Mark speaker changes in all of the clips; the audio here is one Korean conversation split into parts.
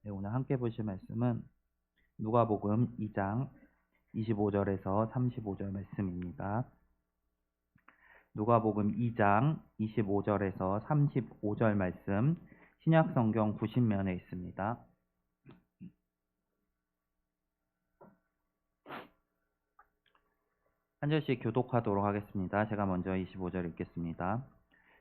Speaker 1: 네, 오늘 함께 보실 말씀은 누가복음 2장 25절에서 35절 말씀입니다. 누가복음 2장 25절에서 35절 말씀, 신약성경 90면에 있습니다. 한 절씩 교독하도록 하겠습니다. 제가 먼저 25절 읽겠습니다.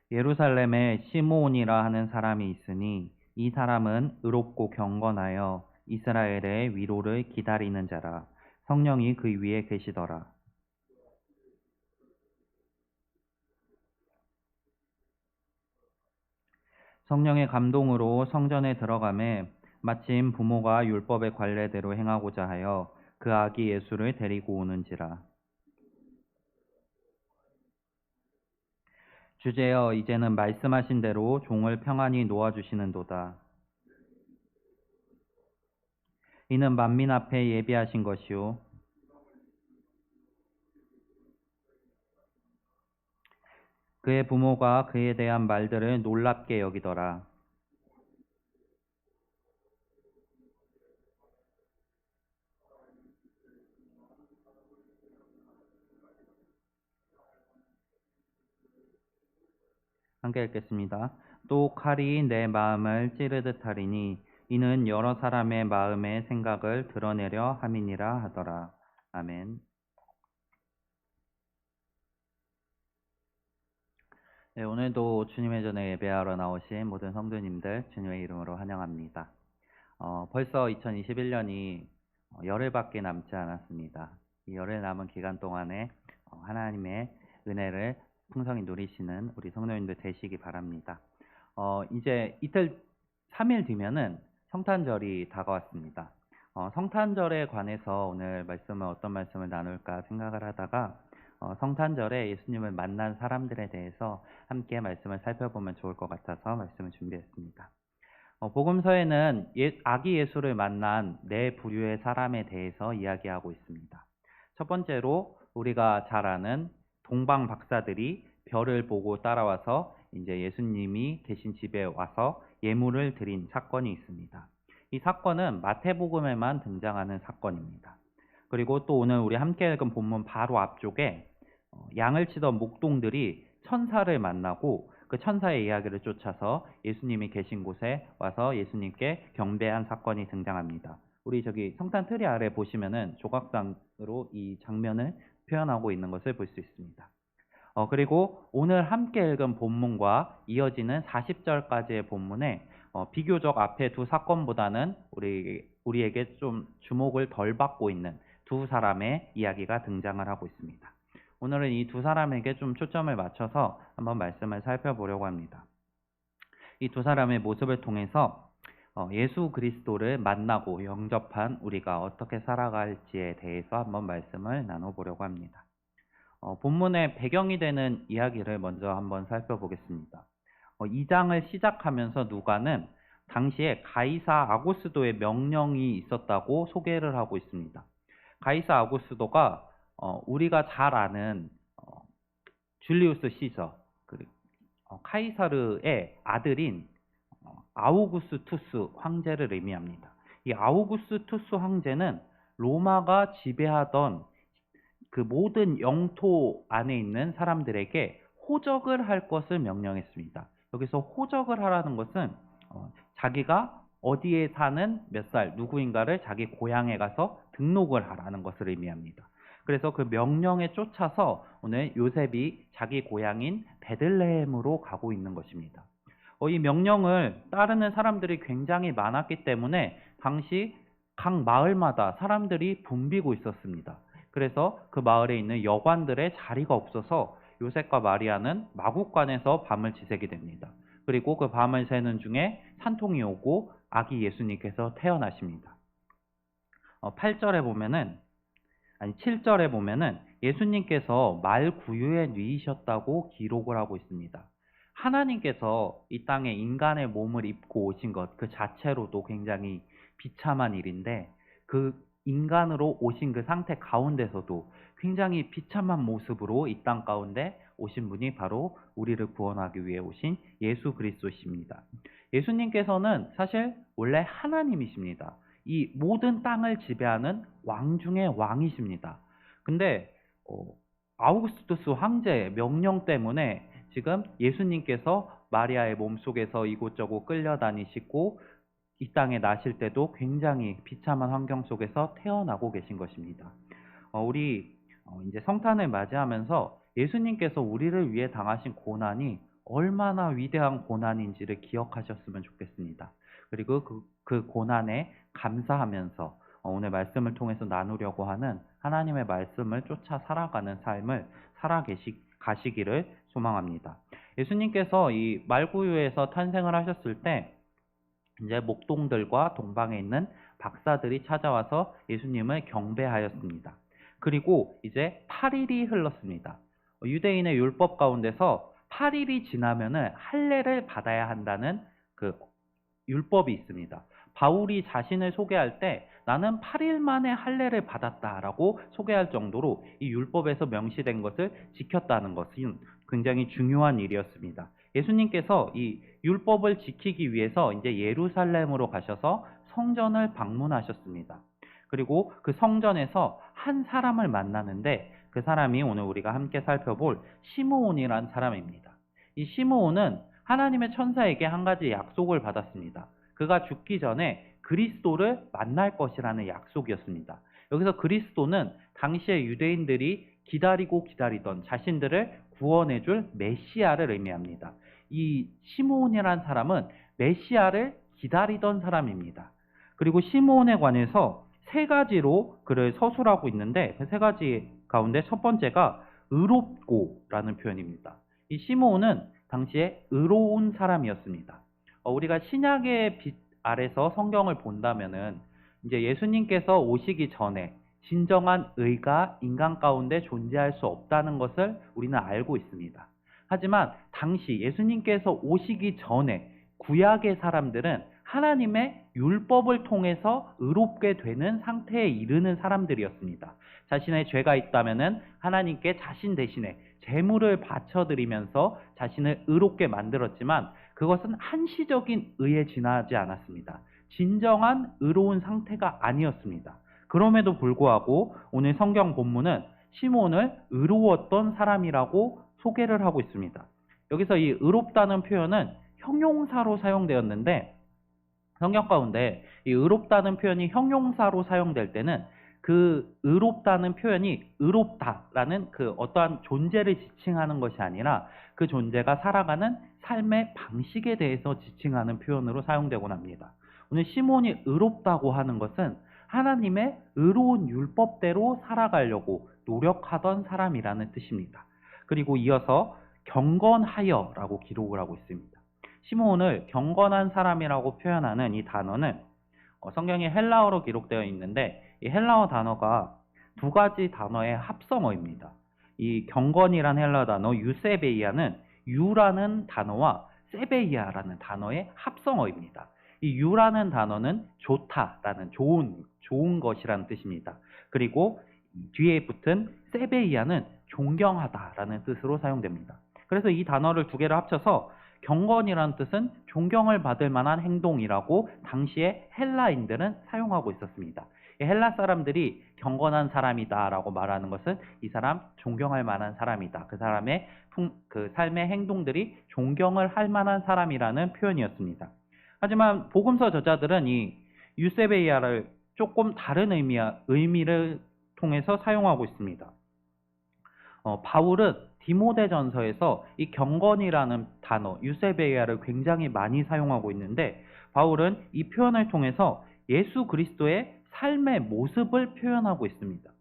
Speaker 1: 예루살렘에 시므온이라 하는 사람이 있으니 이 사람은 의롭고 경건하여 이스라엘의 위로를 기다리는 자라. 성령이 그 위에 계시더라. 성령의 감동으로 성전에 들어가매 마침 부모가 율법의 관례대로 행하고자 하여 그 아기 예수를 데리고 오는지라. 주제여 이제는 말씀하신 대로 종을 평안히 놓아주시는도다. 이는 만민 앞에 예비하신 것이요 그의 부모가 그에 대한 말들을 놀랍게 여기더라. 함께 읽겠습니다. 또 칼이 내 마음을 찌르듯 하리니 이는 여러 사람의 마음의 생각을 드러내려 함이니라 하더라. 아멘. 네, 오늘도 주님의 전에 예배하러 나오신 모든 성도님들 주님의 이름으로 환영합니다. 벌써 2021년이 열흘밖에 남지 않았습니다. 이 열흘 남은 기간 동안에 하나님의 은혜를 풍성히 누리시는 우리 성도님들 되시기 바랍니다. 이제 이틀, 3일 뒤면은 성탄절이 다가왔습니다. 성탄절에 관해서 오늘 말씀을 어떤 말씀을 나눌까 생각을 하다가 성탄절에 예수님을 만난 사람들에 대해서 함께 말씀을 살펴보면 좋을 것 같아서 말씀을 준비했습니다. 복음서에는 아기 예수를 만난 네 부류의 사람에 대해서 이야기하고 있습니다. 첫 번째로 우리가 잘 아는 동방 박사들이 별을 보고 따라와서 이제 예수님이 계신 집에 와서 예물을 드린 사건이 있습니다. 이 사건은 마태복음에만 등장하는 사건입니다. 그리고 또 오늘 우리 함께 읽은 본문 바로 앞쪽에 양을 치던 목동들이 천사를 만나고 그 천사의 이야기를 쫓아서 예수님이 계신 곳에 와서 예수님께 경배한 사건이 등장합니다. 우리 저기 성탄 트리 아래 보시면은 조각상으로 이 장면을 표현하고 있는 것을 볼 수 있습니다. 그리고 오늘 함께 읽은 본문과 이어지는 40절까지의 본문에 비교적 앞에 두 사건보다는 우리에게 좀 주목을 덜 받고 있는 두 사람의 이야기가 등장을 하고 있습니다. 오늘은 이 두 사람에게 좀 초점을 맞춰서 한번 말씀을 살펴보려고 합니다. 이 두 사람의 모습을 통해서 예수 그리스도를 만나고 영접한 우리가 어떻게 살아갈지에 대해서 한번 말씀을 나눠보려고 합니다. 본문의 배경이 되는 이야기를 먼저 한번 살펴보겠습니다. 2장을 시작하면서 누가는 당시에 가이사 아구스도의 명령이 있었다고 소개를 하고 있습니다. 가이사 아구스도가 우리가 잘 아는 줄리우스 시저, 카이사르의 아들인 아우구스투스 황제를 의미합니다. 이 아우구스투스 황제는 로마가 지배하던 그 모든 영토 안에 있는 사람들에게 호적을 할 것을 명령했습니다. 여기서 호적을 하라는 것은 자기가 어디에 사는 몇 살 누구인가를 자기 고향에 가서 등록을 하라는 것을 의미합니다. 그래서 그 명령에 쫓아서 오늘 요셉이 자기 고향인 베들레헴으로 가고 있는 것입니다. 이 명령을 따르는 사람들이 굉장히 많았기 때문에 당시 각 마을마다 사람들이 붐비고 있었습니다. 그래서 그 마을에 있는 여관들의 자리가 없어서 요셉과 마리아는 마구간에서 밤을 지새게 됩니다. 그리고 그 밤을 새는 중에 산통이 오고 아기 예수님께서 태어나십니다. 8절에 보면은 7절에 보면은 예수님께서 말 구유에 누이셨다고 기록을 하고 있습니다. 하나님께서 이 땅에 인간의 몸을 입고 오신 것 그 자체로도 굉장히 비참한 일인데 그 인간으로 오신 그 상태 가운데서도 굉장히 비참한 모습으로 이 땅 가운데 오신 분이 바로 우리를 구원하기 위해 오신 예수 그리스도십니다. 예수님께서는 사실 원래 하나님이십니다. 이 모든 땅을 지배하는 왕 중의 왕이십니다. 근데 어, 아우구스투스 황제의 명령 때문에 지금 예수님께서 마리아의 몸속에서 이곳저곳 끌려다니시고 이 땅에 나실 때도 굉장히 비참한 환경 속에서 태어나고 계신 것입니다. 우리 이제 성탄을 맞이하면서 예수님께서 우리를 위해 당하신 고난이 얼마나 위대한 고난인지를 기억하셨으면 좋겠습니다. 그리고 그 고난에 감사하면서 오늘 말씀을 통해서 나누려고 하는 하나님의 말씀을 쫓아 살아가는 삶을 가시기를 소망합니다. 예수님께서 이 말구유에서 탄생을 하셨을 때 이제 목동들과 동방에 있는 박사들이 찾아와서 예수님을 경배하였습니다. 그리고 이제 8일이 흘렀습니다. 유대인의 율법 가운데서 8일이 지나면은 할례를 받아야 한다는 그 율법이 있습니다. 바울이 자신을 소개할 때 나는 8일 만에 할례를 받았다라고 소개할 정도로 이 율법에서 명시된 것을 지켰다는 것은 굉장히 중요한 일이었습니다. 예수님께서 이 율법을 지키기 위해서 이제 예루살렘으로 가셔서 성전을 방문하셨습니다. 그리고 그 성전에서 한 사람을 만나는데 그 사람이 오늘 우리가 함께 살펴볼 시므온이란 사람입니다. 이 시므온은 하나님의 천사에게 한 가지 약속을 받았습니다. 그가 죽기 전에 그리스도를 만날 것이라는 약속이었습니다. 여기서 그리스도는 당시에 유대인들이 기다리고 기다리던 자신들을 구원해줄 메시아를 의미합니다. 이 시므온이라는 사람은 메시아를 기다리던 사람입니다. 그리고 시므온에 관해서 세 가지로 그를 서술하고 있는데 그 세 가지 가운데 첫 번째가 의롭고라는 표현입니다. 이 시므온은 당시에 의로운 사람이었습니다. 우리가 신약의 빛 아래서 성경을 본다면은 이제 예수님께서 오시기 전에 진정한 의가 인간 가운데 존재할 수 없다는 것을 우리는 알고 있습니다. 하지만 당시 예수님께서 오시기 전에 구약의 사람들은 하나님의 율법을 통해서 의롭게 되는 상태에 이르는 사람들이었습니다. 자신의 죄가 있다면은 하나님께 자신 대신에 제물을 바쳐드리면서 자신을 의롭게 만들었지만 그것은 한시적인 의에 지나지 않았습니다. 진정한 의로운 상태가 아니었습니다. 그럼에도 불구하고 오늘 성경 본문은 시몬을 의로웠던 사람이라고 소개를 하고 있습니다. 여기서 이 의롭다는 표현은 형용사로 사용되었는데 성경 가운데 이 의롭다는 표현이 형용사로 사용될 때는 그 의롭다는 표현이 의롭다라는 그 어떠한 존재를 지칭하는 것이 아니라 그 존재가 살아가는 삶의 방식에 대해서 지칭하는 표현으로 사용되곤 합니다. 오늘 시몬이 의롭다고 하는 것은 하나님의 의로운 율법대로 살아가려고 노력하던 사람이라는 뜻입니다. 그리고 이어서 경건하여라고 기록을 하고 있습니다. 시몬을 경건한 사람이라고 표현하는 이 단어는 성경에 헬라어로 기록되어 있는데 이 헬라어 단어가 두 가지 단어의 합성어입니다. 이 경건이란 헬라어 단어 유세베이아는 유라는 단어와 세베이아라는 단어의 합성어입니다. 이 유라는 단어는 좋다라는 좋은 것이라는 뜻입니다. 그리고 뒤에 붙은 세베이아는 존경하다라는 뜻으로 사용됩니다. 그래서 이 단어를 두 개를 합쳐서 경건이라는 뜻은 존경을 받을 만한 행동이라고 당시에 헬라인들은 사용하고 있었습니다. 헬라 사람들이 경건한 사람이다라고 말하는 것은 이 사람 존경할 만한 사람이다. 그 사람의 그 삶의 행동들이 존경을 할 만한 사람이라는 표현이었습니다. 하지만 복음서 저자들은 이 유세베이아를 조금 다른 의미를 통해서 사용하고 있습니다. 바울은 디모데전서에서 이 경건이라는 단어 유세베이아를 굉장히 많이 사용하고 있는데 바울은 이 표현을 통해서 예수 그리스도의 삶의 모습을 표현하고 있습니다.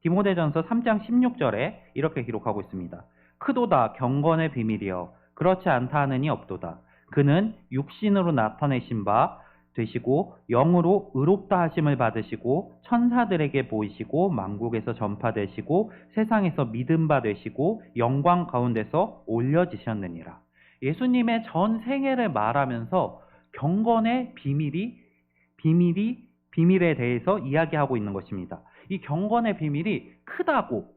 Speaker 1: 디모데전서 3장 16절에 이렇게 기록하고 있습니다. 크도다 경건의 비밀이여 그렇지 않다 하느니 없도다. 그는 육신으로 나타내신 바 되시고 영으로 의롭다 하심을 받으시고 천사들에게 보이시고 만국에서 전파되시고 세상에서 믿음 바 되시고 영광 가운데서 올려지셨느니라. 예수님의 전 생애를 말하면서 경건의 비밀에 대해서 이야기하고 있는 것입니다. 이 경건의 비밀이 크다고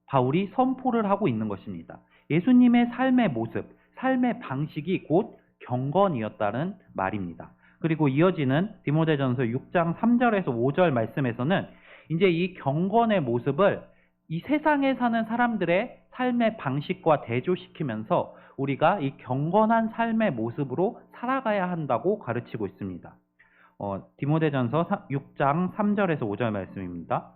Speaker 1: 바울이 선포를 하고 있는 것입니다. 예수님의 삶의 모습, 삶의 방식이 곧 경건이었다는 말입니다. 그리고 이어지는 디모데전서 6장 3절에서 5절 말씀에서는 이제 이 경건의 모습을 이 세상에 사는 사람들의 삶의 방식과 대조시키면서 우리가 이 경건한 삶의 모습으로 살아가야 한다고 가르치고 있습니다. 디모데전서 6장 3절에서 5절 말씀입니다.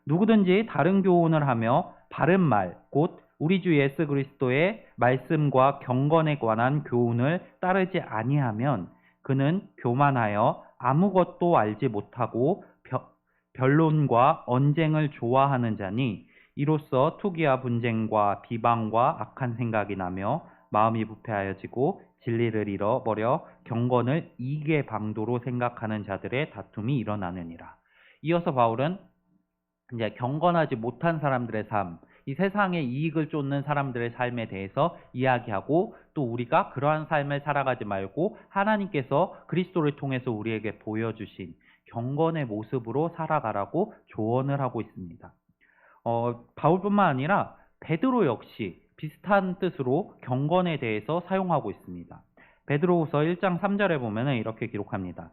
Speaker 1: 누구든지 다른 교훈을 하며 바른 말, 곧 우리 주 예수 그리스도의 말씀과 경건에 관한 교훈을 따르지 아니하면 그는 교만하여 아무것도 알지 못하고 변론과 언쟁을 좋아하는 자니 이로써 투기와 분쟁과 비방과 악한 생각이 나며 마음이 부패하여지고 진리를 잃어버려 경건을 이익의 방도로 생각하는 자들의 다툼이 일어나느니라. 이어서 바울은 이제 경건하지 못한 사람들의 삶, 이 세상의 이익을 쫓는 사람들의 삶에 대해서 이야기하고 또 우리가 그러한 삶을 살아가지 말고 하나님께서 그리스도를 통해서 우리에게 보여주신 경건의 모습으로 살아가라고 조언을 하고 있습니다. 바울뿐만 아니라 베드로 역시 비슷한 뜻으로 경건에 대해서 사용하고 있습니다. 베드로후서 1장 3절에 보면 이렇게 기록합니다.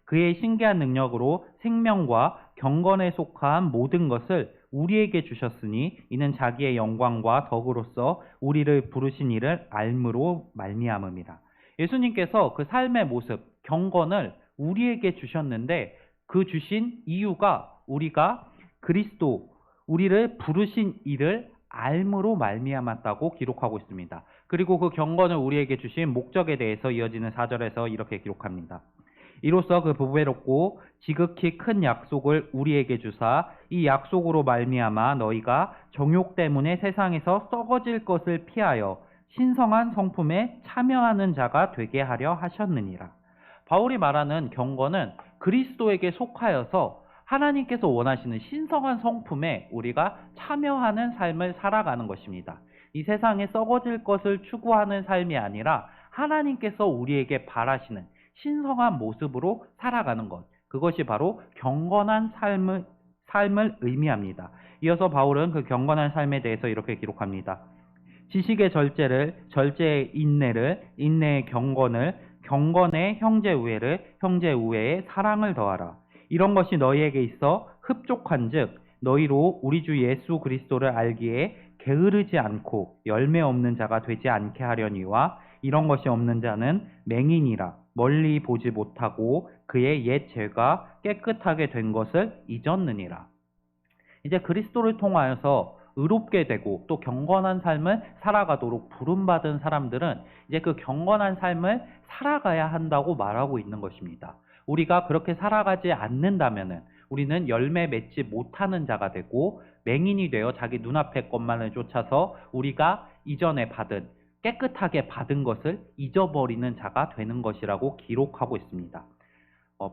Speaker 1: 그의 신기한 능력으로 생명과 경건에 속한 모든 것을 우리에게 주셨으니 이는 자기의 영광과 덕으로서 우리를 부르신 이를 알므로 말미암음이라. 예수님께서 그 삶의 모습, 경건을 우리에게 주셨는데 그 주신 이유가 우리가 그리스도, 우리를 부르신 이를 알므로 말미암았다고 기록하고 있습니다. 그리고 그 경건을 우리에게 주신 목적에 대해서 이어지는 4절에서 이렇게 기록합니다. 이로써 그 보배롭고 지극히 큰 약속을 우리에게 주사 이 약속으로 말미암아 너희가 정욕 때문에 세상에서 썩어질 것을 피하여 신성한 성품에 참여하는 자가 되게 하려 하셨느니라. 바울이 말하는 경건은 그리스도에게 속하여서 하나님께서 원하시는 신성한 성품에 우리가 참여하는 삶을 살아가는 것입니다. 이 세상에 썩어질 것을 추구하는 삶이 아니라 하나님께서 우리에게 바라시는 신성한 모습으로 살아가는 것, 그것이 바로 경건한 삶을 의미합니다. 이어서 바울은 그 경건한 삶에 대해서 이렇게 기록합니다. 지식의 절제를, 절제의 인내를, 인내의 경건을, 경건의 형제 우애를, 형제 우애의 사랑을 더하라. 이런 것이 너희에게 있어 흡족한즉 너희로 우리 주 예수 그리스도를 알기에 게으르지 않고 열매 없는 자가 되지 않게 하려니와 이런 것이 없는 자는 맹인이라 멀리 보지 못하고 그의 옛 죄가 깨끗하게 된 것을 잊었느니라. 이제 그리스도를 통하여서 의롭게 되고 또 경건한 삶을 살아가도록 부름받은 사람들은 이제 그 경건한 삶을 살아가야 한다고 말하고 있는 것입니다. 우리가 그렇게 살아가지 않는다면 우리는 열매 맺지 못하는 자가 되고 맹인이 되어 자기 눈앞의 것만을 쫓아서 우리가 이전에 받은 깨끗하게 받은 것을 잊어버리는 자가 되는 것이라고 기록하고 있습니다.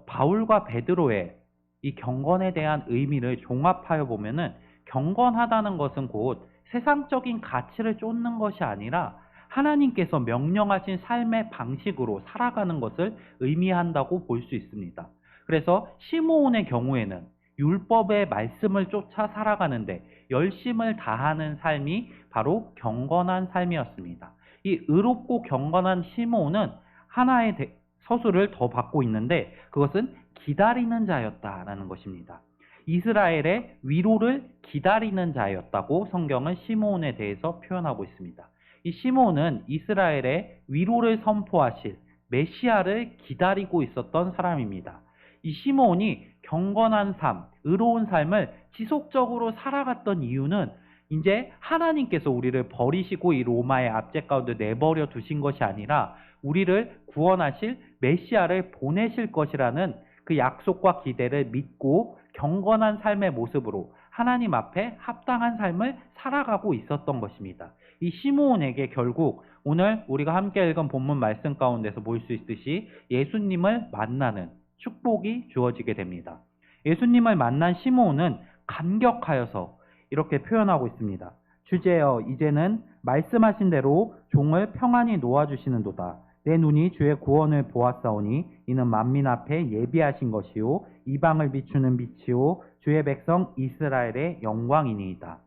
Speaker 1: 바울과 베드로의 이 경건에 대한 의미를 종합하여 보면은 경건하다는 것은 곧 세상적인 가치를 쫓는 것이 아니라 하나님께서 명령하신 삶의 방식으로 살아가는 것을 의미한다고 볼 수 있습니다. 그래서 시므온의 경우에는 율법의 말씀을 쫓아 살아가는데 열심을 다하는 삶이 바로 경건한 삶이었습니다. 이 의롭고 경건한 시므온은 하나의 서술을 더 받고 있는데 그것은 기다리는 자였다라는 것입니다. 이스라엘의 위로를 기다리는 자였다고 성경은 시므온에 대해서 표현하고 있습니다. 이 시므온은 이스라엘의 위로를 선포하실 메시아를 기다리고 있었던 사람입니다. 이 시므온이 경건한 삶, 의로운 삶을 지속적으로 살아갔던 이유는 이제 하나님께서 우리를 버리시고 이 로마의 압제 가운데 내버려 두신 것이 아니라 우리를 구원하실 메시아를 보내실 것이라는 그 약속과 기대를 믿고 경건한 삶의 모습으로 하나님 앞에 합당한 삶을 살아가고 있었던 것입니다. 이 시므온에게 결국 오늘 우리가 함께 읽은 본문 말씀 가운데서 볼 수 있듯이 예수님을 만나는 축복이 주어지게 됩니다. 예수님을 만난 시므온은 감격하여서 이렇게 표현하고 있습니다. 주제여 이제는 말씀하신 대로 종을 평안히 놓아주시는도다. 내 눈이 주의 구원을 보았사오니 이는 만민 앞에 예비하신 것이요 이방을 비추는 빛이요 주의 백성 이스라엘의 영광이니이다.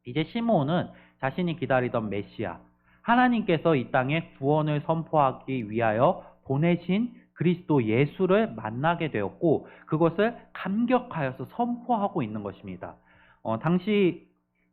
Speaker 1: 이제 시므온은 자신이 기다리던 메시아, 하나님께서 이 땅에 구원을 선포하기 위하여 보내신 그리스도 예수를 만나게 되었고 그것을 감격하여서 선포하고 있는 것입니다. 당시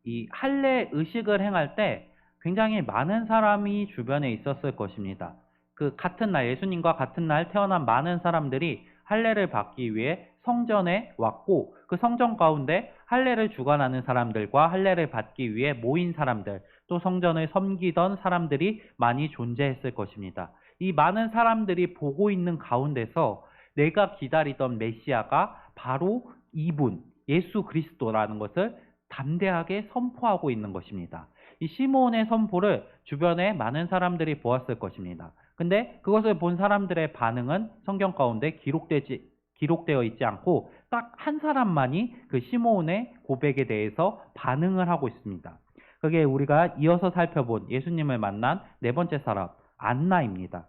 Speaker 1: 이 할례 의식을 행할 때 굉장히 많은 사람이 주변에 있었을 것입니다. 그 같은 날 예수님과 같은 날 태어난 많은 사람들이 할례를 받기 위해 성전에 왔고 그 성전 가운데 할례를 주관하는 사람들과 할례를 받기 위해 모인 사람들 또 성전을 섬기던 사람들이 많이 존재했을 것입니다. 이 많은 사람들이 보고 있는 가운데서 내가 기다리던 메시아가 바로 이분 예수 그리스도라는 것을 담대하게 선포하고 있는 것입니다. 이 시므온의 선포를 주변에 많은 사람들이 보았을 것입니다. 근데 그것을 본 사람들의 반응은 성경 가운데 기록되어 있지 않고 딱 한 사람만이 그 시므온의 고백에 대해서 반응을 하고 있습니다. 그게 우리가 이어서 살펴본 예수님을 만난 네 번째 사람 안나입니다.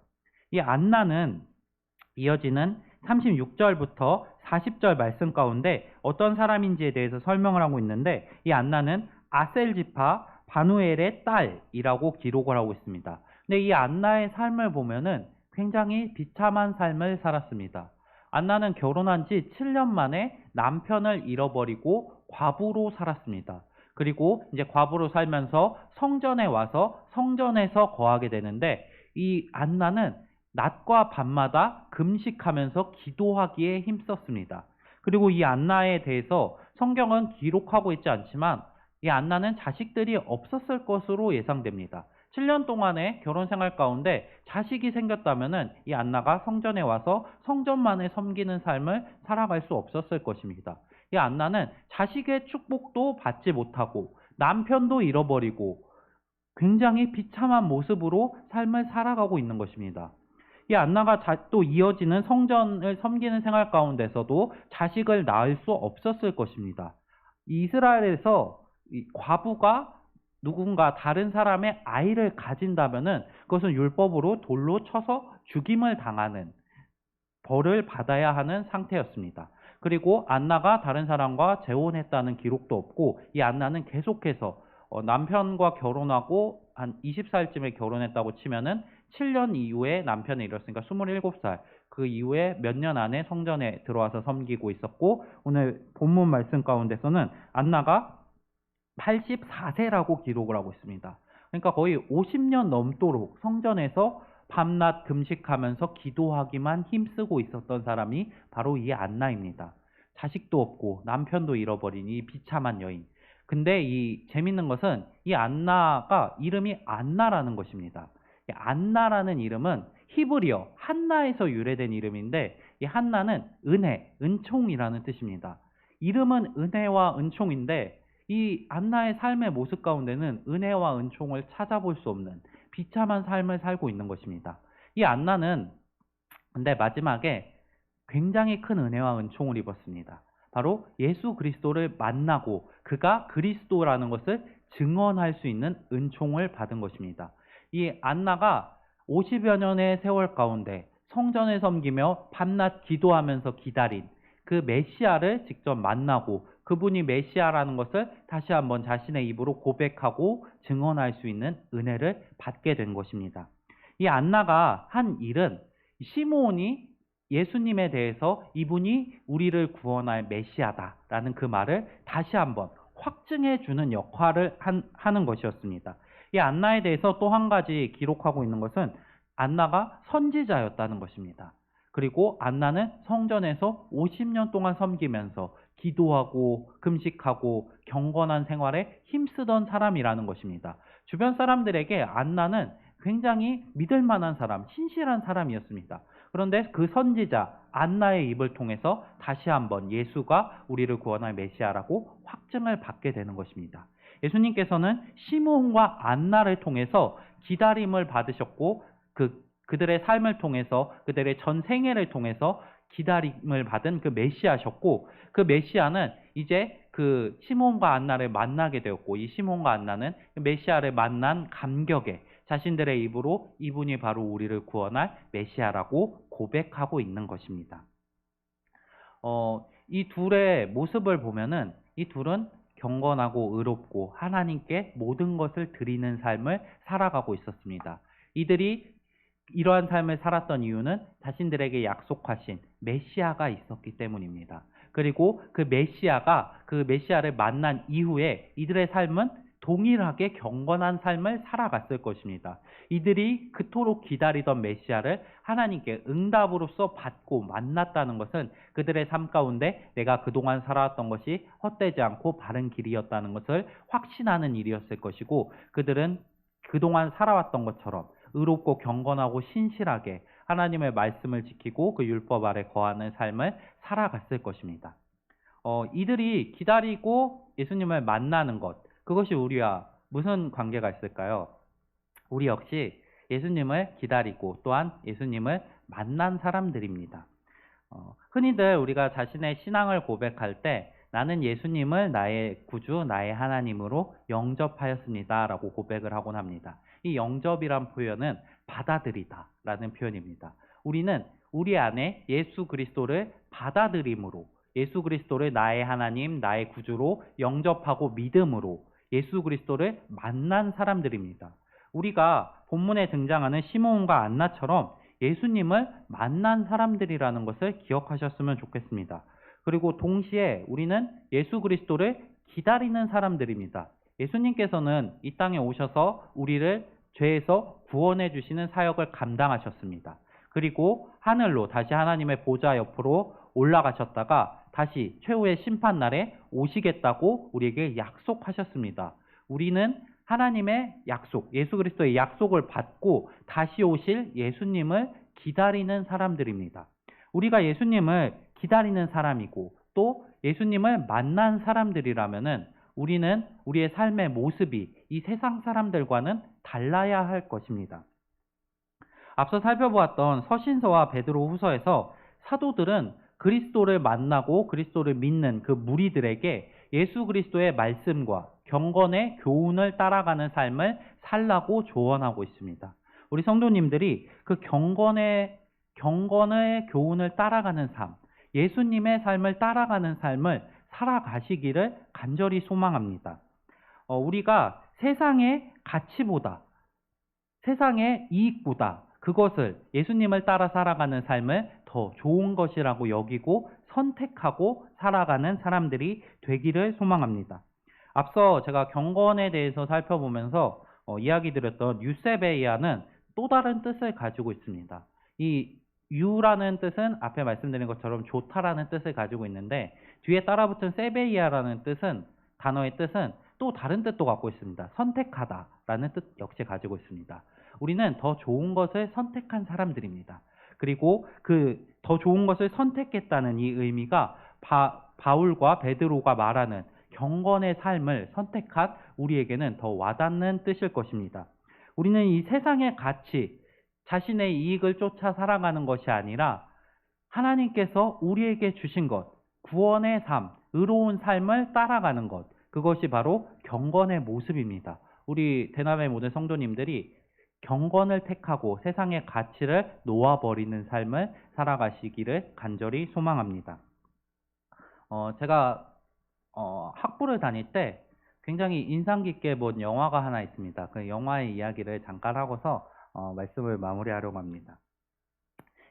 Speaker 1: 이 안나는 이어지는 36절부터 40절 말씀 가운데 어떤 사람인지에 대해서 설명을 하고 있는데 이 안나는 아셀 지파 바누엘의 딸이라고 기록을 하고 있습니다. 근데 이 안나의 삶을 보면은 굉장히 비참한 삶을 살았습니다. 안나는 결혼한 지 7년 만에 남편을 잃어버리고 과부로 살았습니다. 그리고 이제 과부로 살면서 성전에 와서 성전에서 거하게 되는데 이 안나는 낮과 밤마다 금식하면서 기도하기에 힘썼습니다. 그리고 이 안나에 대해서 성경은 기록하고 있지 않지만 이 안나는 자식들이 없었을 것으로 예상됩니다. 7년 동안의 결혼 생활 가운데 자식이 생겼다면은 이 안나가 성전에 와서 성전만을 섬기는 삶을 살아갈 수 없었을 것입니다. 이 안나는 자식의 축복도 받지 못하고 남편도 잃어버리고 굉장히 비참한 모습으로 삶을 살아가고 있는 것입니다. 이 안나가 또 이어지는 성전을 섬기는 생활 가운데서도 자식을 낳을 수 없었을 것입니다. 이스라엘에서 과부가 누군가 다른 사람의 아이를 가진다면은 그것은 율법으로 돌로 쳐서 죽임을 당하는 벌을 받아야 하는 상태였습니다. 그리고 안나가 다른 사람과 재혼했다는 기록도 없고 이 안나는 계속해서 남편과 결혼하고 한 20살쯤에 결혼했다고 치면은 7년 이후에 남편을 잃었으니까 27살 그 이후에 몇 년 안에 성전에 들어와서 섬기고 있었고 오늘 본문 말씀 가운데서는 안나가 84세라고 기록을 하고 있습니다. 그러니까 거의 50년 넘도록 성전에서 밤낮 금식하면서 기도하기만 힘쓰고 있었던 사람이 바로 이 안나입니다. 자식도 없고 남편도 잃어버린 이 비참한 여인. 근데 이 재밌는 것은 이 안나가 이름이 안나라는 것입니다. 이 안나라는 이름은 히브리어 한나에서 유래된 이름인데 이 한나는 은혜, 은총이라는 뜻입니다. 이름은 은혜와 은총인데 이 안나의 삶의 모습 가운데는 은혜와 은총을 찾아볼 수 없는 비참한 삶을 살고 있는 것입니다. 이 안나는 근데 마지막에 굉장히 큰 은혜와 은총을 입었습니다. 바로 예수 그리스도를 만나고 그가 그리스도라는 것을 증언할 수 있는 은총을 받은 것입니다. 이 안나가 50여 년의 세월 가운데 성전을 섬기며 밤낮 기도하면서 기다린 그 메시아를 직접 만나고 그분이 메시아라는 것을 다시 한번 자신의 입으로 고백하고 증언할 수 있는 은혜를 받게 된 것입니다. 이 안나가 한 일은 시므온이 예수님에 대해서 이분이 우리를 구원할 메시아다라는 그 말을 다시 한번 확증해 주는 역할을 하는 것이었습니다. 이 안나에 대해서 또 한 가지 기록하고 있는 것은 안나가 선지자였다는 것입니다. 그리고 안나는 성전에서 50년 동안 섬기면서 기도하고 금식하고 경건한 생활에 힘쓰던 사람이라는 것입니다. 주변 사람들에게 안나는 굉장히 믿을 만한 사람, 신실한 사람이었습니다. 그런데 그 선지자 안나의 입을 통해서 다시 한번 예수가 우리를 구원할 메시아라고 확증을 받게 되는 것입니다. 예수님께서는 시므온과 안나를 통해서 기다림을 받으셨고 그들의 삶을 통해서 그들의 전 생애를 통해서 기다림을 받은 그 메시아셨고 그 메시아는 이제 그 시몬과 안나를 만나게 되었고 이 시몬과 안나는 그 메시아를 만난 감격에 자신들의 입으로 이분이 바로 우리를 구원할 메시아라고 고백하고 있는 것입니다. 이 둘의 모습을 보면은 이 둘은 경건하고 의롭고 하나님께 모든 것을 드리는 삶을 살아가고 있었습니다. 이들이 이러한 삶을 살았던 이유는 자신들에게 약속하신 메시아가 있었기 때문입니다. 그리고 그 메시아를 만난 이후에 이들의 삶은 동일하게 경건한 삶을 살아갔을 것입니다. 이들이 그토록 기다리던 메시아를 하나님께 응답으로써 받고 만났다는 것은 그들의 삶 가운데 내가 그동안 살아왔던 것이 헛되지 않고 바른 길이었다는 것을 확신하는 일이었을 것이고, 그들은 그동안 살아왔던 것처럼 의롭고 경건하고 신실하게 하나님의 말씀을 지키고 그 율법 아래 거하는 삶을 살아갔을 것입니다. 이들이 기다리고 예수님을 만나는 것, 그것이 우리와 무슨 관계가 있을까요? 우리 역시 예수님을 기다리고 또한 예수님을 만난 사람들입니다. 흔히들 우리가 자신의 신앙을 고백할 때 나는 예수님을 나의 구주, 나의 하나님으로 영접하였습니다 라고 고백을 하곤 합니다. 이 영접이란 표현은 받아들이다 라는 표현입니다. 우리는 우리 안에 예수 그리스도를 받아들임으로, 예수 그리스도를 나의 하나님, 나의 구주로 영접하고 믿음으로 예수 그리스도를 만난 사람들입니다. 우리가 본문에 등장하는 시므온과 안나처럼 예수님을 만난 사람들이라는 것을 기억하셨으면 좋겠습니다. 그리고 동시에 우리는 예수 그리스도를 기다리는 사람들입니다. 예수님께서는 이 땅에 오셔서 우리를 죄에서 구원해 주시는 사역을 감당하셨습니다. 그리고 하늘로 다시 하나님의 보좌 옆으로 올라가셨다가 다시 최후의 심판날에 오시겠다고 우리에게 약속하셨습니다. 우리는 하나님의 약속, 예수 그리스도의 약속을 받고 다시 오실 예수님을 기다리는 사람들입니다. 우리가 예수님을 기다리는 사람이고 또 예수님을 만난 사람들이라면은 우리는 우리의 삶의 모습이 이 세상 사람들과는 달라야 할 것입니다. 앞서 살펴보았던 서신서와 베드로 후서에서 사도들은 그리스도를 만나고 그리스도를 믿는 그 무리들에게 예수 그리스도의 말씀과 경건의 교훈을 따라가는 삶을 살라고 조언하고 있습니다. 우리 성도님들이 그 경건의 교훈을 따라가는 삶, 예수님의 삶을 따라가는 삶을 살아가시기를 간절히 소망합니다. 우리가 세상의 가치보다, 세상의 이익보다 그것을 예수님을 따라 살아가는 삶을 더 좋은 것이라고 여기고 선택하고 살아가는 사람들이 되기를 소망합니다. 앞서 제가 경건에 대해서 살펴보면서 이야기 드렸던 유세베이아는 또 다른 뜻을 가지고 있습니다. 이 유라는 뜻은 앞에 말씀드린 것처럼 좋다라는 뜻을 가지고 있는데 뒤에 따라붙은 세베이아라는 단어의 뜻은 또 다른 뜻도 갖고 있습니다. 선택하다라는 뜻 역시 가지고 있습니다. 우리는 더 좋은 것을 선택한 사람들입니다. 그리고 그 더 좋은 것을 선택했다는 이 의미가 바울과 베드로가 말하는 경건의 삶을 선택한 우리에게는 더 와닿는 뜻일 것입니다. 우리는 이 세상의 가치, 자신의 이익을 쫓아 살아가는 것이 아니라 하나님께서 우리에게 주신 것, 구원의 삶, 의로운 삶을 따라가는 것, 그것이 바로 경건의 모습입니다. 우리 대남의 모든 성도님들이 경건을 택하고 세상의 가치를 놓아버리는 삶을 살아가시기를 간절히 소망합니다. 제가 학부를 다닐 때 굉장히 인상 깊게 본 영화가 하나 있습니다. 그 영화의 이야기를 잠깐 하고서 말씀을 마무리하려고 합니다.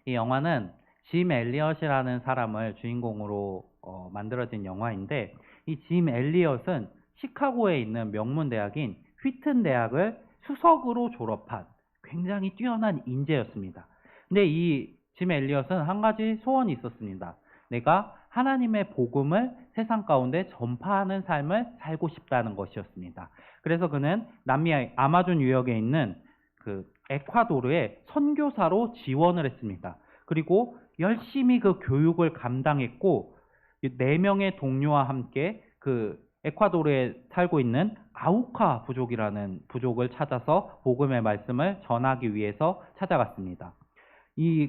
Speaker 1: 이 영화는 짐 엘리엇이라는 사람을 주인공으로 만들어진 영화인데, 이 짐 엘리엇은 시카고에 있는 명문 대학인 휘튼 대학을 수석으로 졸업한 굉장히 뛰어난 인재였습니다. 근데 이 짐 엘리엇은 한 가지 소원이 있었습니다. 내가 하나님의 복음을 세상 가운데 전파하는 삶을 살고 싶다는 것이었습니다. 그래서 그는 남미 아마존 유역에 있는 그 에콰도르에 선교사로 지원을 했습니다. 그리고 열심히 그 교육을 감당했고 4명의 동료와 함께 그 에콰도르에 살고 있는 아우카 부족이라는 부족을 찾아서 복음의 말씀을 전하기 위해서 찾아갔습니다.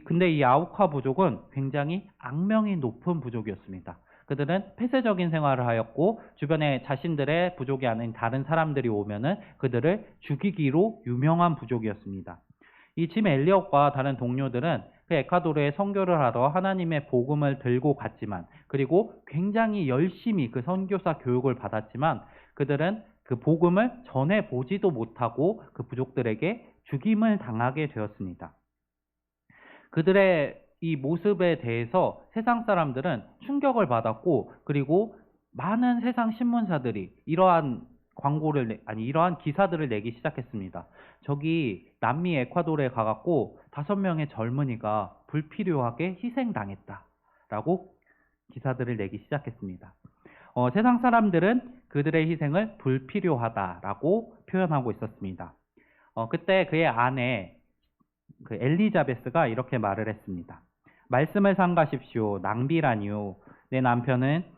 Speaker 1: 근데 이 아우카 부족은 굉장히 악명이 높은 부족이었습니다. 그들은 폐쇄적인 생활을 하였고 주변에 자신들의 부족이 아닌 다른 사람들이 오면은 그들을 죽이기로 유명한 부족이었습니다. 이 짐 엘리엇과 다른 동료들은 그 에콰도르에 선교를 하러 하나님의 복음을 들고 갔지만, 그리고 굉장히 열심히 그 선교사 교육을 받았지만 그들은 그 복음을 전해 보지도 못하고 그 부족들에게 죽임을 당하게 되었습니다. 그들의 이 모습에 대해서 세상 사람들은 충격을 받았고, 그리고 많은 세상 신문사들이 이러한 기사들을 내기 시작했습니다. 저기 남미 에콰도르에 가갖고 5명의 젊은이가 불필요하게 희생당했다라고 기사들을 내기 시작했습니다. 세상 사람들은 그들의 희생을 불필요하다라고 표현하고 있었습니다. 그때 그의 아내 그 엘리자베스가 이렇게 말을 했습니다. 말씀을 삼가십시오. 낭비라니요. 내 남편은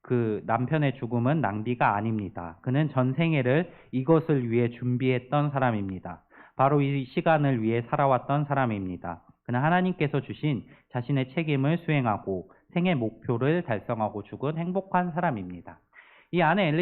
Speaker 1: 그 남편의 죽음은 낭비가 아닙니다. 그는 전생애를 이것을 위해 준비했던 사람입니다. 바로 이 시간을 위해 살아왔던 사람입니다. 그는 하나님께서 주신 자신의 책임을 수행하고 생애 목표를 달성하고 죽은 행복한 사람입니다. 이 아내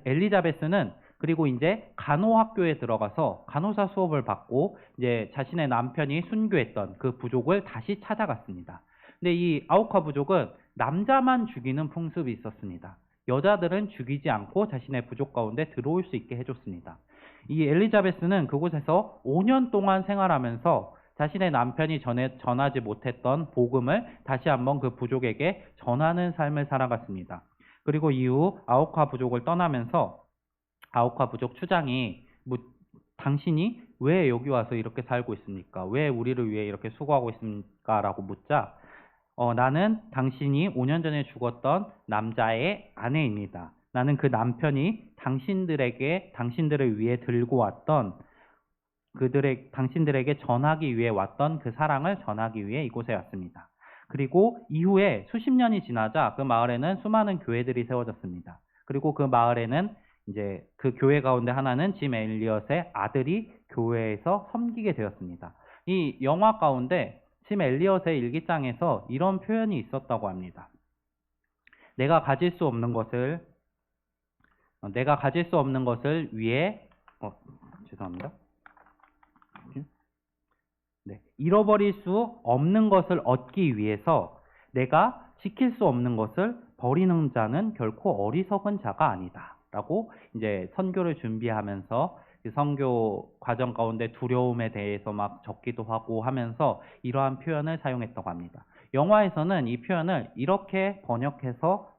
Speaker 1: 엘리자베스는 그리고 이제 간호학교에 들어가서 간호사 수업을 받고 이제 자신의 남편이 순교했던 그 부족을 다시 찾아갔습니다. 근데 이 아우카 부족은 남자만 죽이는 풍습이 있었습니다. 여자들은 죽이지 않고 자신의 부족 가운데 들어올 수 있게 해줬습니다. 이 엘리자베스는 그곳에서 5년 동안 생활하면서 자신의 남편이 전하지 못했던 복음을 다시 한번 그 부족에게 전하는 삶을 살아갔습니다. 그리고 이후 아우카 부족을 떠나면서 아우카 부족 추장이 당신이 왜 여기 와서 이렇게 살고 있습니까? 왜 우리를 위해 이렇게 수고하고 있습니까? 라고 묻자, 나는 당신이 5년 전에 죽었던 남자의 아내입니다. 나는 그 남편이 당신들을 위해 들고 왔던 당신들에게 전하기 위해 왔던 그 사랑을 전하기 위해 이곳에 왔습니다. 그리고 이후에 수십 년이 지나자 그 마을에는 수많은 교회들이 세워졌습니다. 그리고 그 마을에는 이제 그 교회 가운데 하나는 짐 엘리엇의 아들이 교회에서 섬기게 되었습니다. 이 영화 가운데 짐 엘리엇의 일기장에서 이런 표현이 있었다고 합니다. 내가 가질 수 없는 것을 위해 죄송합니다. 잃어버릴 수 없는 것을 얻기 위해서 내가 지킬 수 없는 것을 버리는 자는 결코 어리석은 자가 아니다. 라고 이제 선교를 준비하면서 선교 과정 가운데 두려움에 대해서 막 적기도 하고 하면서 이러한 표현을 사용했다고 합니다. 영화에서는 이 표현을 이렇게 번역해서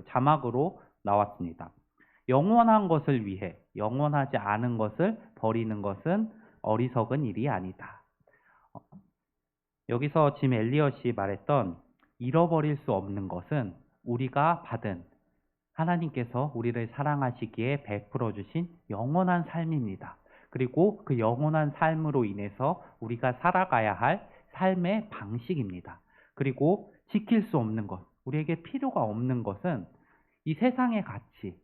Speaker 1: 자막으로 나왔습니다. 영원한 것을 위해 영원하지 않은 것을 버리는 것은 어리석은 일이 아니다. 여기서 짐 엘리엇이 말했던 잃어버릴 수 없는 것은 우리가 받은 하나님께서 우리를 사랑하시기에 베풀어 주신 영원한 삶입니다. 그리고 그 영원한 삶으로 인해서 우리가 살아가야 할 삶의 방식입니다. 그리고 지킬 수 없는 것, 우리에게 필요가 없는 것은 이 세상의 가치,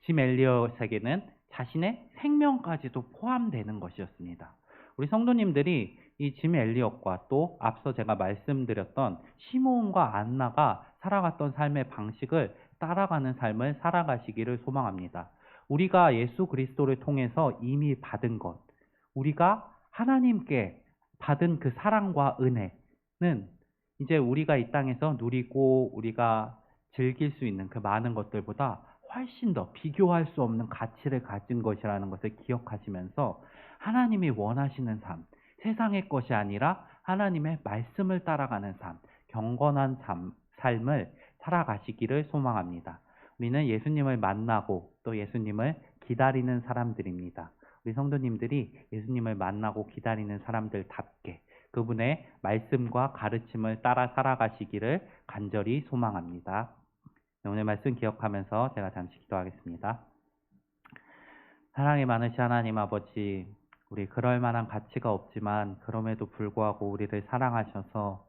Speaker 1: 짐 엘리엇에게는 자신의 생명까지도 포함되는 것이었습니다. 우리 성도님들이 이 짐 엘리엇과 또 앞서 제가 말씀드렸던 시므온과 안나가 살아갔던 삶의 방식을 따라가는 삶을 살아가시기를 소망합니다. 우리가 예수 그리스도를 통해서 이미 받은 것, 우리가 하나님께 받은 그 사랑과 은혜는 이제 우리가 이 땅에서 누리고 우리가 즐길 수 있는 그 많은 것들보다 훨씬 더 비교할 수 없는 가치를 가진 것이라는 것을 기억하시면서 하나님이 원하시는 삶, 세상의 것이 아니라 하나님의 말씀을 따라가는 삶, 경건한 삶을 살아가시기를 소망합니다. 우리는 예수님을 만나고 또 예수님을 기다리는 사람들입니다. 우리 성도님들이 예수님을 만나고 기다리는 사람들답게 그분의 말씀과 가르침을 따라 살아가시기를 간절히 소망합니다. 오늘 말씀 기억하면서 제가 잠시 기도하겠습니다. 사랑이 많으신 하나님 아버지, 우리 그럴 만한 가치가 없지만 그럼에도 불구하고 우리를 사랑하셔서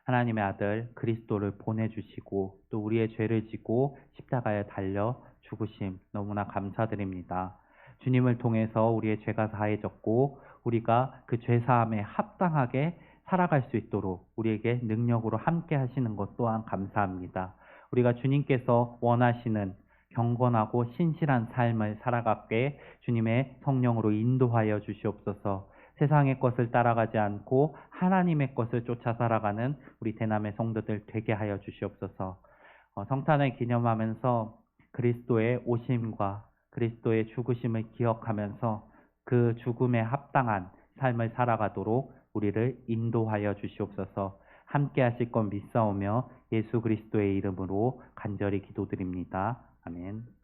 Speaker 1: 하나님의 아들 그리스도를 보내주시고 또 우리의 죄를 지고 십자가에 달려 죽으심 너무나 감사드립니다. 주님을 통해서 우리의 죄가 사해졌고 우리가 그 죄사함에 합당하게 살아갈 수 있도록 우리에게 능력으로 함께 하시는 것 또한 감사합니다. 우리가 주님께서 원하시는 경건하고 신실한 삶을 살아가게 주님의 성령으로 인도하여 주시옵소서. 세상의 것을 따라가지 않고 하나님의 것을 쫓아 살아가는 우리 대남의 성도들 되게 하여 주시옵소서. 성탄을 기념하면서 그리스도의 오심과 그리스도의 죽으심을 기억하면서 그 죽음에 합당한 삶을 살아가도록 우리를 인도하여 주시옵소서. 함께 하실 것 믿사오며 예수 그리스도의 이름으로 간절히 기도드립니다. 아멘.